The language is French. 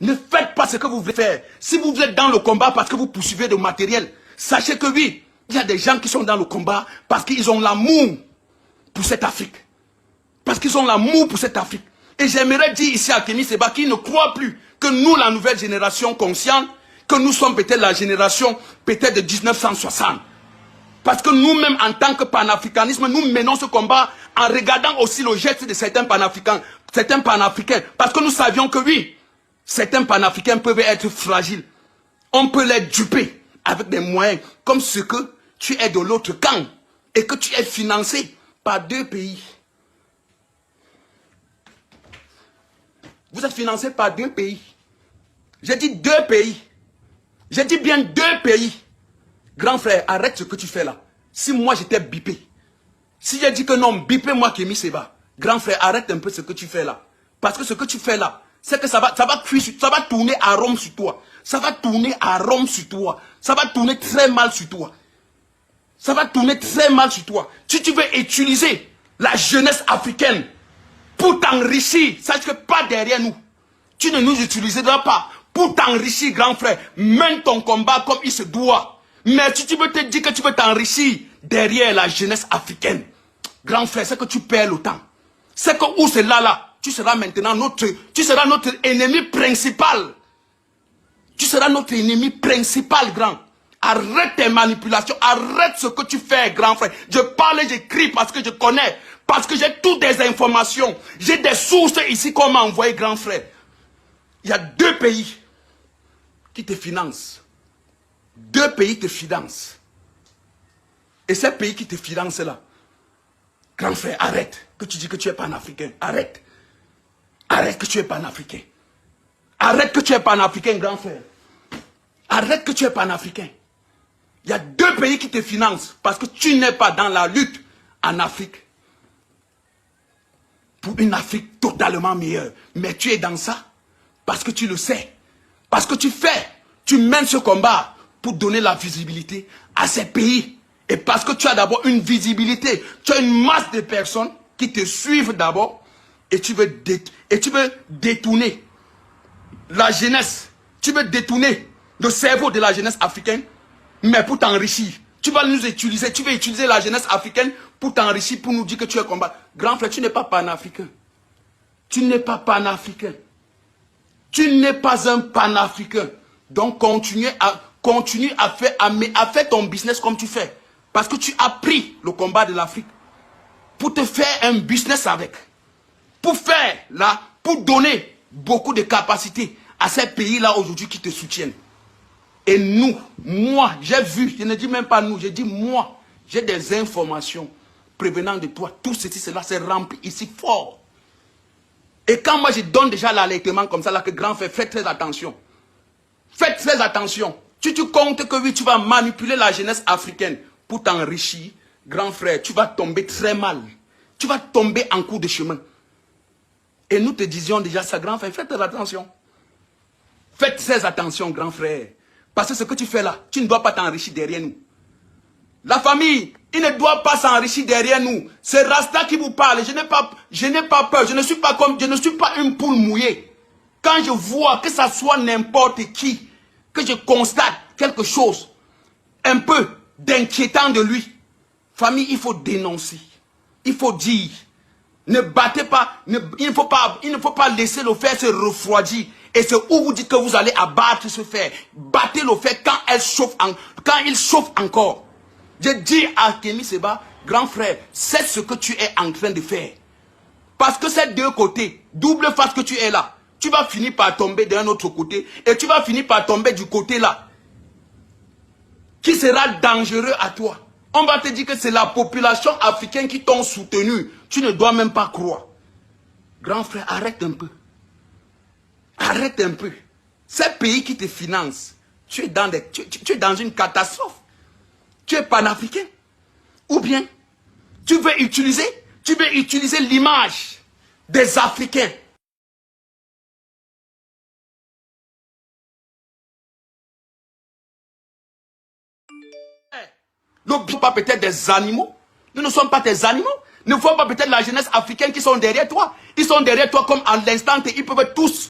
Ne faites pas ce que vous voulez faire. Si vous êtes dans le combat parce que vous poursuivez le matériel, sachez que oui, il y a des gens qui sont dans le combat parce qu'ils ont l'amour pour cette Afrique. Parce qu'ils ont l'amour pour cette Afrique. Et j'aimerais dire ici à Kémy Séba qu'ils ne croient plus que nous, la nouvelle génération consciente, que nous sommes peut-être la génération peut-être de 1960. Parce que nous-mêmes, en tant que panafricanisme, nous menons ce combat en regardant aussi le geste de certains panafricains. Parce que nous savions que oui, certains panafricains peuvent être fragiles. On peut les duper avec des moyens comme ce que tu es de l'autre camp et que tu es financé par 2 pays. Vous êtes financé par 2 pays. J'ai dit 2 pays. J'ai dit bien 2 pays. Grand frère, arrête ce que tu fais là. Si moi j'étais bipé, si j'ai dit que non, bipez-moi Kémy Séba. Grand frère, arrête un peu ce que tu fais là. Parce que ce que tu fais là, c'est que ça va tourner à Rome sur toi. Ça va tourner à Rome sur toi. Ça va tourner très mal sur toi. Ça va tourner très mal sur toi. Si tu veux utiliser la jeunesse africaine pour t'enrichir, sache que pas derrière nous. Tu ne nous utiliseras pas pour t'enrichir, grand frère. Mène ton combat comme il se doit. Mais si tu veux te dire que tu veux t'enrichir derrière la jeunesse africaine, grand frère, c'est que tu perds le temps. C'est que où c'est là, tu seras maintenant notre ennemi principal. Tu seras notre ennemi principal, grand. Arrête tes manipulations, arrête ce que tu fais, grand frère. Je parle et j'écris parce que je connais, parce que j'ai toutes des informations. J'ai des sources ici qu'on m'a envoyé, grand frère. Il y a 2 pays qui te financent. 2 pays te financent. Et ces pays qui te financent là, grand frère, arrête que tu dis que tu es panafricain. Arrête. Arrête que tu es panafricain. Arrête que tu es panafricain, grand frère. Arrête que tu es panafricain. Il y a 2 pays qui te financent parce que tu n'es pas dans la lutte en Afrique. Pour une Afrique totalement meilleure. Mais tu es dans ça parce que tu le sais. Parce que tu mènes ce combat pour donner la visibilité à ces pays. Et parce que tu as d'abord une visibilité, tu as une masse de personnes qui te suivent d'abord et tu veux détourner la jeunesse. Tu veux détourner le cerveau de la jeunesse africaine, mais pour t'enrichir. Tu vas nous utiliser, tu veux utiliser la jeunesse africaine pour t'enrichir, pour nous dire que tu es combat. Grand frère, tu n'es pas panafricain. Tu n'es pas panafricain. Tu n'es pas un panafricain. Donc continue à faire ton business comme tu fais. Parce que tu as pris le combat de l'Afrique pour te faire un business avec. Pour donner beaucoup de capacités à ces pays-là aujourd'hui qui te soutiennent. Et nous, moi, j'ai vu, je ne dis même pas nous, je dis moi, j'ai des informations prévenant de toi. Tout ceci, cela s'est rempli ici fort. Et quand moi je donne déjà l'alertement comme ça, là, que grand frère, faites très attention. Faites très attention. Si tu comptes que oui, tu vas manipuler la jeunesse africaine pour t'enrichir, grand frère, tu vas tomber très mal. Tu vas tomber en cours de chemin. Et nous te disions déjà ça, grand frère, faites très attention. Faites très attention, grand frère. Parce que ce que tu fais là, tu ne dois pas t'enrichir derrière nous. La famille, il ne doit pas s'enrichir derrière nous. C'est Rasta qui vous parle. Je n'ai pas peur. Je ne suis pas une poule mouillée. Quand je vois que ça soit n'importe qui, que je constate quelque chose un peu d'inquiétant de lui, famille, il faut dénoncer. Il faut dire. Ne battez pas. Il ne faut pas laisser le fer se refroidir. Et c'est où vous dites que vous allez abattre ce fer. Battez le fer quand il chauffe encore. Je dis à Kémy Séba, grand frère, c'est ce que tu es en train de faire. Parce que ces 2 côtés, double face que tu es là, tu vas finir par tomber d'un autre côté et tu vas finir par tomber du côté là, qui sera dangereux à toi. On va te dire que c'est la population africaine qui t'ont soutenu. Tu ne dois même pas croire. Grand frère, arrête un peu. Arrête un peu. Ces pays qui te financent, tu es dans une catastrophe. Tu es panafricain. Ou bien, tu veux utiliser l'image des Africains. Nous ne sommes pas peut-être des animaux. Nous ne sommes pas des animaux. Ne vois pas peut-être la jeunesse africaine qui sont derrière toi. Ils sont derrière toi comme à l'instant, ils peuvent tous